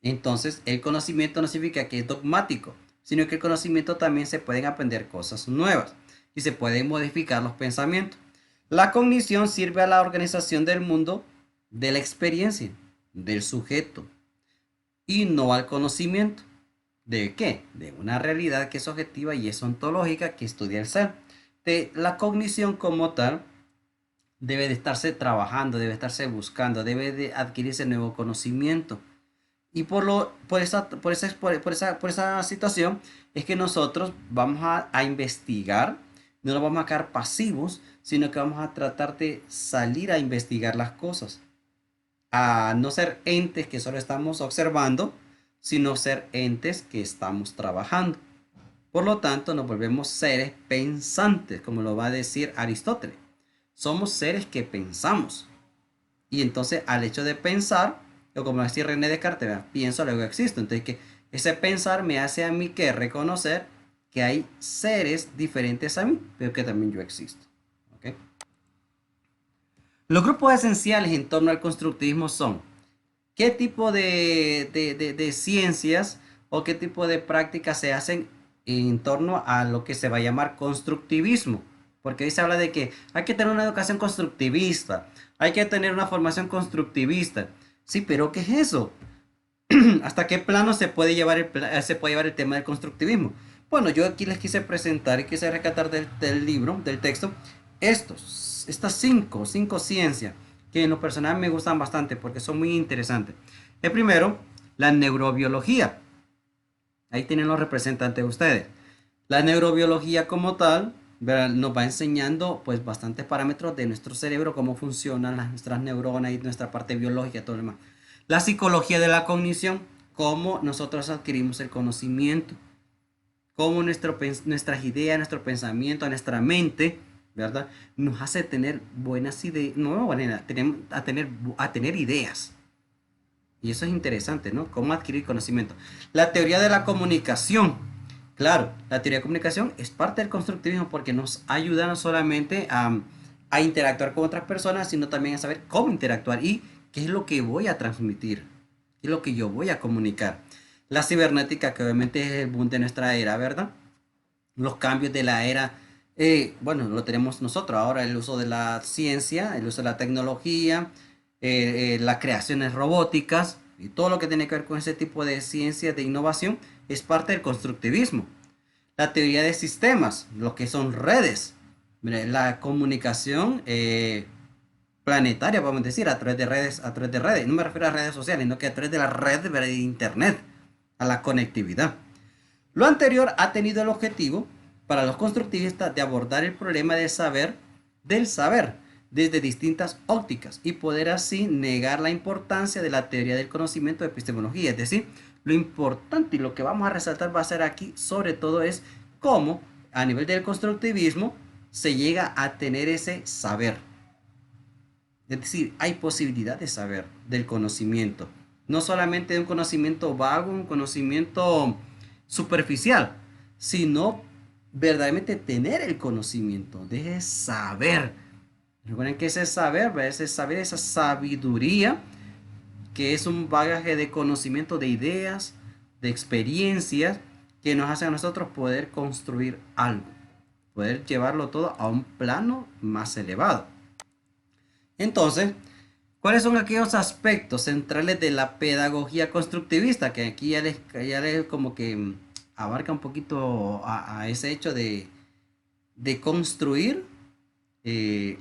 Entonces, el conocimiento no significa que es dogmático, sino que el conocimiento también se pueden aprender cosas nuevas y se pueden modificar los pensamientos. La cognición sirve a la organización del mundo de la experiencia, del sujeto, y no al conocimiento. ¿De qué? De una realidad que es objetiva y es ontológica, que estudia el ser. De la cognición como tal debe de estarse trabajando, debe estarse buscando, debe de adquirirse nuevo conocimiento. Y por esa situación es que nosotros vamos a investigar, no nos vamos a quedar pasivos, sino que vamos a tratar de salir a investigar las cosas, a no ser entes que solo estamos observando, sino ser entes que estamos trabajando. Por lo tanto, nos volvemos seres pensantes, como lo va a decir Aristóteles. Somos seres que pensamos. Y entonces, al hecho de pensar, o como decía René Descartes, ¿verdad? Pienso, luego existo. Entonces, que ese pensar me hace a mí que reconocer que hay seres diferentes a mí, pero que también yo existo. ¿Ok? Los grupos esenciales en torno al constructivismo son: ¿qué tipo de ciencias o qué tipo de prácticas se hacen en torno a lo que se va a llamar constructivismo? Porque ahí se habla de que hay que tener una educación constructivista, hay que tener una formación constructivista. Sí, pero ¿qué es eso? ¿Hasta qué plano se puede llevar el tema del constructivismo? Bueno, yo aquí les quise presentar y quise rescatar del libro, del texto, estas cinco ciencias que en lo personal me gustan bastante porque son muy interesantes. El primero, la neurobiología. Ahí tienen los representantes de ustedes. La neurobiología como tal, ¿verdad?, nos va enseñando pues bastantes parámetros de nuestro cerebro, cómo funcionan nuestras neuronas y nuestra parte biológica y todo lo demás. La psicología de la cognición, cómo nosotros adquirimos el conocimiento, cómo nuestras ideas, nuestro pensamiento, nuestra mente, ¿verdad?, nos hace tener buenas ideas, no, a tener ideas. Y eso es interesante, ¿no? Cómo adquirir conocimiento. La teoría de la comunicación. Claro, la teoría de comunicación es parte del constructivismo porque nos ayuda no solamente a interactuar con otras personas, sino también a saber cómo interactuar y qué es lo que voy a transmitir, qué es lo que yo voy a comunicar. La cibernética, que obviamente es el boom de nuestra era, ¿verdad? Los cambios de la era, bueno, lo tenemos nosotros ahora, el uso de la ciencia, el uso de la tecnología, las creaciones robóticas y todo lo que tiene que ver con ese tipo de ciencia de innovación es parte del constructivismo. La teoría de sistemas, lo que son redes, la comunicación planetaria, vamos a decir, a través de redes. No me refiero a redes sociales, sino que a través de la red de internet, a la conectividad. Lo anterior ha tenido el objetivo para los constructivistas de abordar el problema del saber desde distintas ópticas y poder así negar la importancia de la teoría del conocimiento de epistemología. Es decir, lo importante y lo que vamos a resaltar va a ser aquí sobre todo es cómo a nivel del constructivismo se llega a tener ese saber. Es decir, hay posibilidad de saber del conocimiento. No solamente de un conocimiento vago, un conocimiento superficial, sino verdaderamente tener el conocimiento, de saber. Recuerden que ese saber, esa sabiduría, que es un bagaje de conocimiento, de ideas, de experiencias, que nos hace a nosotros poder construir algo, poder llevarlo todo a un plano más elevado. Entonces, ¿cuáles son aquellos aspectos centrales de la pedagogía constructivista? Que aquí ya les como que abarca un poquito a ese hecho de construir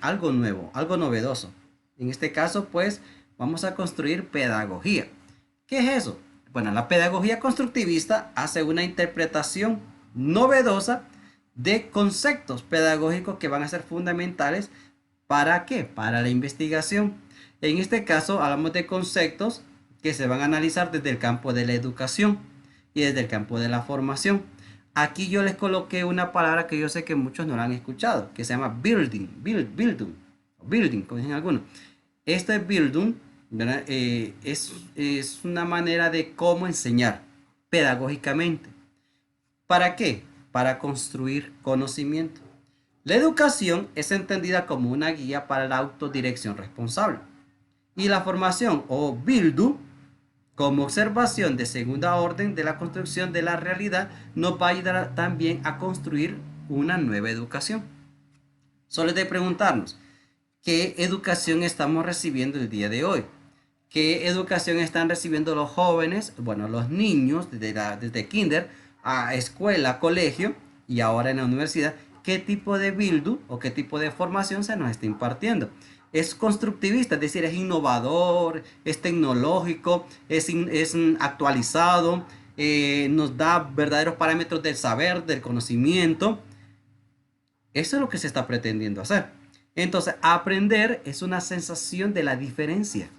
algo nuevo, algo novedoso. En este caso, pues, vamos a construir pedagogía. ¿Qué es eso? Bueno, la pedagogía constructivista hace una interpretación novedosa de conceptos pedagógicos que van a ser fundamentales. ¿Para qué? Para la investigación. En este caso, hablamos de conceptos que se van a analizar desde el campo de la educación y desde el campo de la formación. Aquí yo les coloqué una palabra que yo sé que muchos no la han escuchado, que se llama building, como dicen algunos. Este building, ¿verdad? Es una manera de cómo enseñar pedagógicamente. ¿Para qué? Para construir conocimiento. La educación es entendida como una guía para la autodirección responsable. Y la formación o Bildung, como observación de segunda orden de la construcción de la realidad, nos va a ayudar también a construir una nueva educación. Solo es de preguntarnos, ¿qué educación estamos recibiendo el día de hoy? ¿Qué educación están recibiendo los jóvenes, bueno, los niños desde kinder a escuela, colegio y ahora en la universidad? qué tipo de build o qué tipo de formación se nos está impartiendo. Es constructivista, es decir, es innovador, es tecnológico, es actualizado, nos da verdaderos parámetros del saber, del conocimiento. Eso es lo que se está pretendiendo hacer. Entonces, aprender es una sensación de la diferencia.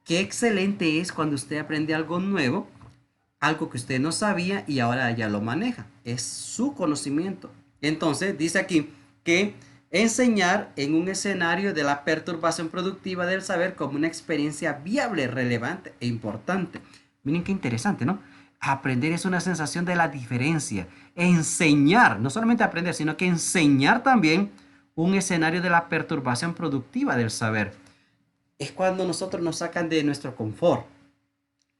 Qué excelente es cuando usted aprende algo nuevo, algo que usted no sabía y ahora ya lo maneja. Es su conocimiento. Entonces, dice aquí que enseñar en un escenario de la perturbación productiva del saber como una experiencia viable, relevante e importante. Miren qué interesante, ¿no? Aprender es una sensación de la diferencia. Enseñar, no solamente aprender, sino que enseñar también un escenario de la perturbación productiva del saber. Es cuando nosotros nos sacan de nuestro confort.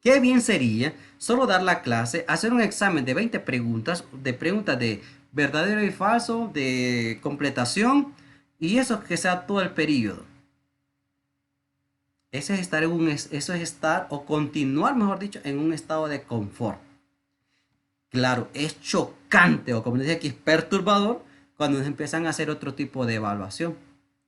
Qué bien sería solo dar la clase, hacer un examen de 20 preguntas, de verdadero y falso, de completación, y eso que sea todo el periodo. Eso es estar o continuar, mejor dicho, en un estado de confort. Claro, es chocante o como dice aquí, es perturbador cuando nos empiezan a hacer otro tipo de evaluación,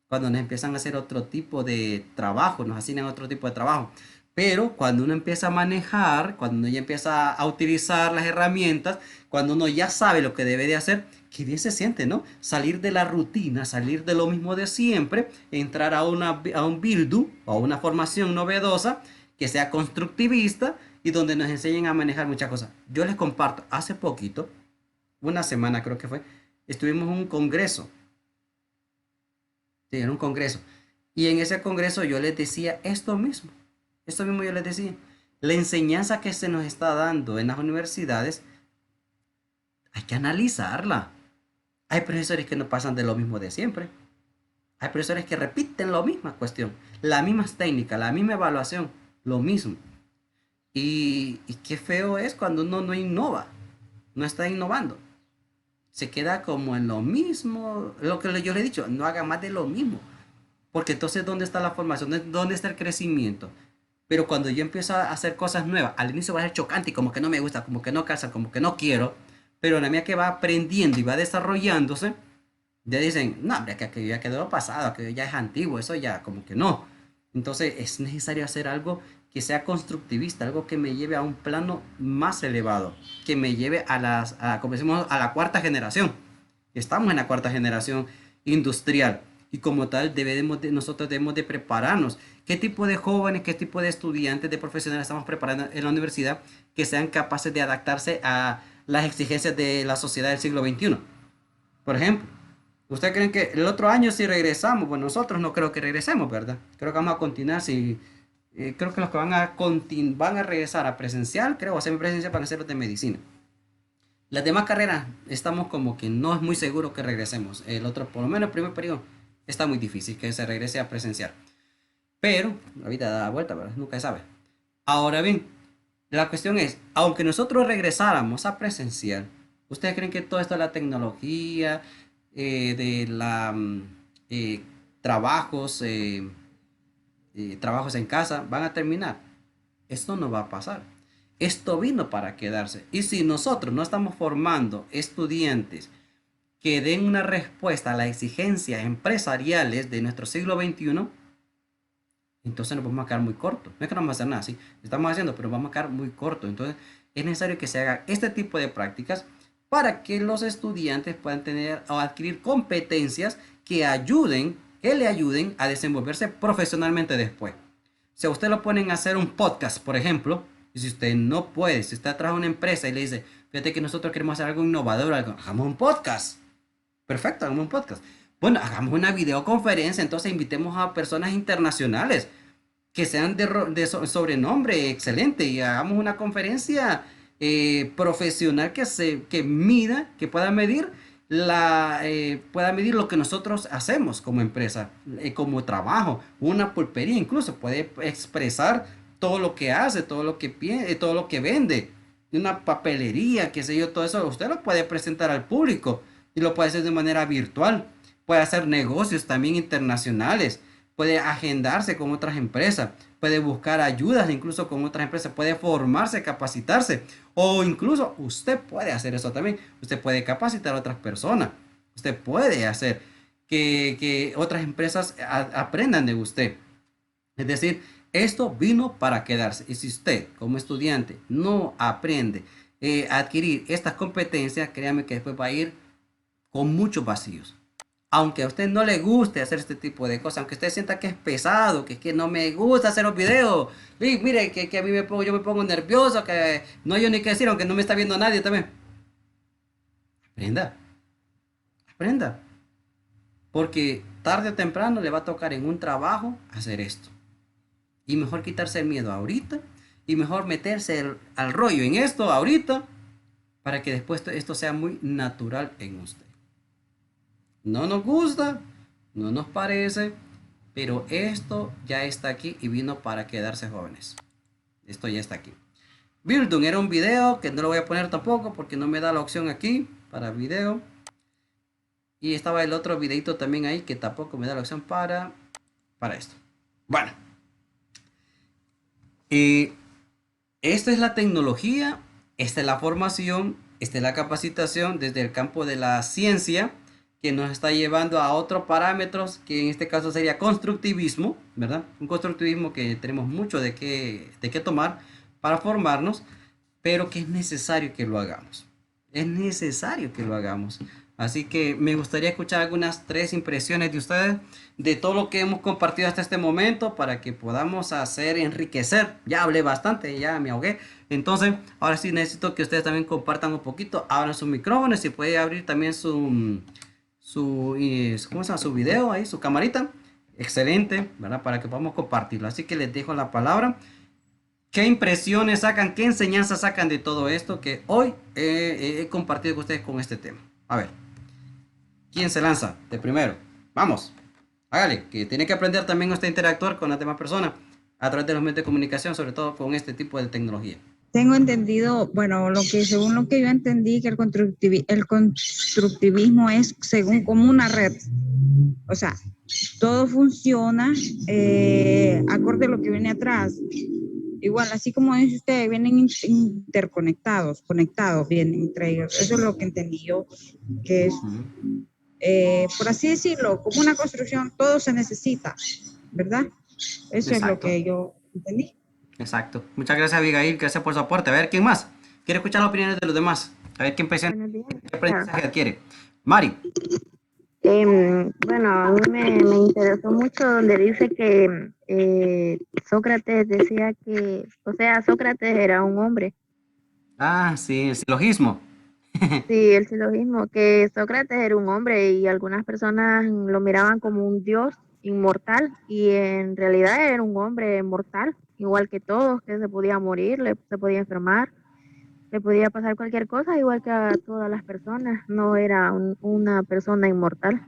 cuando nos empiezan a hacer otro tipo de trabajo, nos asignan otro tipo de trabajo. Pero cuando uno empieza a manejar, cuando uno ya empieza a utilizar las herramientas, cuando uno ya sabe lo que debe de hacer, qué bien se siente, ¿no? Salir de la rutina, salir de lo mismo de siempre, entrar a un build o a una formación novedosa que sea constructivista y donde nos enseñen a manejar muchas cosas. Yo les comparto, hace poquito, una semana creo que fue, estuvimos en un congreso. Sí, en un congreso. Y en ese congreso yo les decía esto mismo yo les decía. La enseñanza que se nos está dando en las universidades, hay que analizarla. Hay profesores que no pasan de lo mismo de siempre. Hay profesores que repiten la misma cuestión, las mismas técnicas, la misma evaluación, lo mismo. Y qué feo es cuando uno no innova, no está innovando. Se queda como en lo mismo, lo que yo le he dicho, no haga más de lo mismo. Porque entonces, ¿dónde está la formación? ¿Dónde está el crecimiento? Pero cuando yo empiezo a hacer cosas nuevas, al inicio va a ser chocante y como que no me gusta, como que no calza, como que no quiero. Pero la mía que va aprendiendo y va desarrollándose, ya dicen, no, hombre, que aquello ya quedó pasado, aquello ya es antiguo, eso ya como que no. Entonces es necesario hacer algo que sea constructivista, algo que me lleve a un plano más elevado, que me lleve como decimos, a la cuarta generación. Estamos en la cuarta generación industrial y como tal nosotros debemos de prepararnos. ¿Qué tipo de jóvenes, qué tipo de estudiantes, de profesionales estamos preparando en la universidad que sean capaces de adaptarse a las exigencias de la sociedad del siglo XXI? Por ejemplo, ¿ustedes creen que el otro año si regresamos? Bueno, nosotros no creo que regresemos, ¿verdad? Creo que vamos a continuar. Creo que los que van a regresar a presencial, creo, a semipresencial, van a ser los de medicina. Las demás carreras estamos como que no es muy seguro que regresemos. El otro, por lo menos el primer periodo, está muy difícil que se regrese a presencial. Pero la vida da la vuelta, ¿verdad? Nunca se sabe. Ahora bien, la cuestión es, aunque nosotros regresáramos a presencial, ¿ustedes creen que todo esto de la tecnología, de la eh, trabajos, trabajos en casa, van a terminar? Esto no va a pasar. Esto vino para quedarse. Y si nosotros no estamos formando estudiantes que den una respuesta a las exigencias empresariales de nuestro siglo XXI, entonces nos vamos a quedar muy cortos. No es que no vamos a hacer nada, sí, estamos haciendo, pero vamos a quedar muy cortos. Entonces es necesario que se haga este tipo de prácticas para que los estudiantes puedan tener o adquirir competencias que le ayuden a desenvolverse profesionalmente después. Si a usted lo ponen a hacer un podcast, por ejemplo, y si usted no puede, si usted trabaja en una empresa y le dice, fíjate que nosotros queremos hacer algo innovador, hagamos un podcast. Perfecto, hagamos un podcast. Bueno, hagamos una videoconferencia, entonces invitemos a personas internacionales que sean sobrenombre excelente y hagamos una conferencia profesional que mida, que pueda medir lo que nosotros hacemos como empresa, como trabajo, una pulpería incluso puede expresar todo lo que hace, todo lo que vende, una papelería, qué sé yo, todo eso, usted lo puede presentar al público y lo puede hacer de manera virtual, puede hacer negocios también internacionales, puede agendarse con otras empresas, puede buscar ayudas incluso con otras empresas, puede formarse, capacitarse, o incluso usted puede hacer eso también, usted puede capacitar a otras personas, Usted puede hacer que otras empresas aprendan de usted. Es decir, esto vino para quedarse. Y si usted, como estudiante, no aprende a adquirir estas competencias, créame que después va a ir con muchos vacíos. Aunque a usted no le guste hacer este tipo de cosas, aunque usted sienta que es pesado, que es que no me gusta hacer los videos, y mire que a mí yo me pongo nervioso, que no hay ni qué decir, aunque no me está viendo nadie también. Aprenda, aprenda. Porque tarde o temprano le va a tocar en un trabajo hacer esto. Y mejor quitarse el miedo ahorita y mejor meterse al rollo en esto ahorita para que después esto sea muy natural en usted. No nos gusta, no nos parece, pero esto ya está aquí y vino para quedarse, jóvenes. Esto ya está aquí. Bildung era un video que no lo voy a poner tampoco porque no me da la opción aquí para video. Y estaba el otro videito también ahí que tampoco me da la opción para esto. Bueno. Esta es la tecnología, esta es la formación, esta es la capacitación desde el campo de la ciencia que nos está llevando a otros parámetros que en este caso sería constructivismo, ¿verdad? Un constructivismo que tenemos mucho de qué tomar para formarnos, pero que es necesario que lo hagamos. Es necesario que lo hagamos. Así que me gustaría escuchar algunas 3 impresiones de ustedes de todo lo que hemos compartido hasta este momento para que podamos hacer enriquecer. Ya hablé bastante, ya me ahogué. Entonces, ahora sí necesito que ustedes también compartan un poquito, abran sus micrófonos y puede abrir también ¿cómo se llama? Su video ahí, su camarita. Excelente, ¿verdad? Para que podamos compartirlo. Así que les dejo la palabra. ¿Qué impresiones sacan, qué enseñanzas sacan de todo esto que hoy he compartido con ustedes con este tema? A ver, ¿quién se lanza de primero? Vamos, hágale, que tiene que aprender también usted a interactuar con las demás personas a través de los medios de comunicación, sobre todo con este tipo de tecnología. Tengo entendido, bueno, según lo que yo entendí, que el constructivismo es según como una red. O sea, todo funciona acorde a lo que viene atrás. Igual, así como dice usted, vienen interconectados, conectados, vienen entre ellos. Eso es lo que entendí yo, que es, por así decirlo, como una construcción, todo se necesita, ¿verdad? Eso es lo que yo entendí. Exacto. Muchas gracias, Abigail. Gracias por su aporte. A ver, ¿quién más? Quiere escuchar las opiniones de los demás. A ver qué aprendizaje adquiere. Mari. Bueno, a mí me interesó mucho donde dice que Sócrates decía que, o sea, Sócrates era un hombre. Ah, sí, el silogismo. Sí, el silogismo, que Sócrates era un hombre y algunas personas lo miraban como un dios inmortal y en realidad era un hombre mortal, igual que todos, que se podía morir, se podía enfermar, le podía pasar cualquier cosa, igual que a todas las personas, no era una persona inmortal.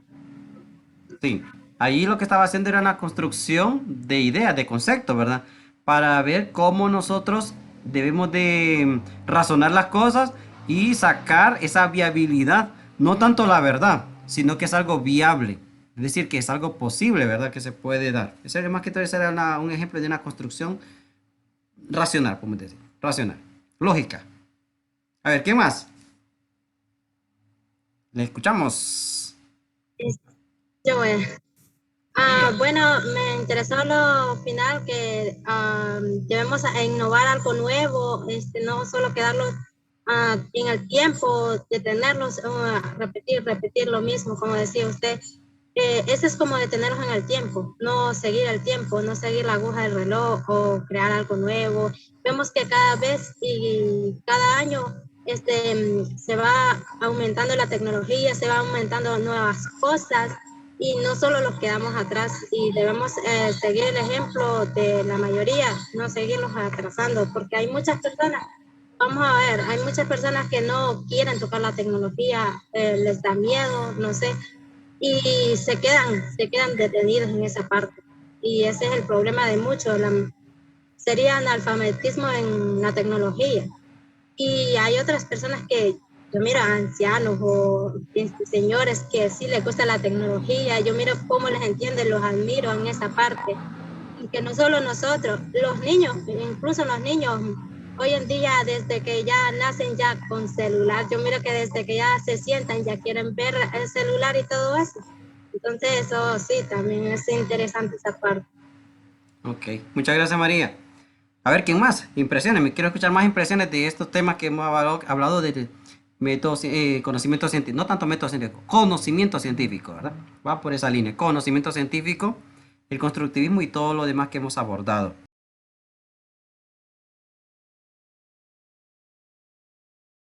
Sí, ahí lo que estaba haciendo era una construcción de ideas, de conceptos, ¿verdad? Para ver cómo nosotros debemos de razonar las cosas y sacar esa viabilidad, no tanto la verdad, sino que es algo viable, es decir, que es algo posible, ¿verdad? Que se puede dar. Ese más que todo ese era un ejemplo de una construcción racional, podemos decir, racional, lógica. A ver, ¿qué más? Le escuchamos. Bueno, me interesó lo final que debemos innovar algo nuevo, no solo quedarlo en el tiempo, detenernos, repetir lo mismo, como decía usted. Ese es como detenernos en el tiempo, no seguir el tiempo, no seguir la aguja del reloj o crear algo nuevo. Vemos que cada vez y cada año se va aumentando la tecnología, se va aumentando nuevas cosas y no solo los quedamos atrás y debemos seguir el ejemplo de la mayoría, no seguirlos atrasando, porque hay muchas personas, vamos a ver, hay muchas personas que no quieren tocar la tecnología, les da miedo, no sé, y se quedan detenidos en esa parte. Y ese es el problema de muchos, sería analfabetismo en la tecnología. Y hay otras personas que yo miro a ancianos o señores que sí les gusta la tecnología, yo miro cómo les entienden, los admiro en esa parte. Y que no solo nosotros, los niños, incluso los niños hoy en día, desde que ya nacen ya con celular, yo miro que desde que ya se sientan ya quieren ver el celular y todo eso. Entonces eso sí, también es interesante esa parte. Ok, muchas gracias María. A ver, ¿quién más? Impresiones, me quiero escuchar más impresiones de estos temas que hemos hablado de métodos, conocimiento científico, no tanto método científico, conocimiento científico, ¿verdad? Va por esa línea, conocimiento científico, el constructivismo y todo lo demás que hemos abordado.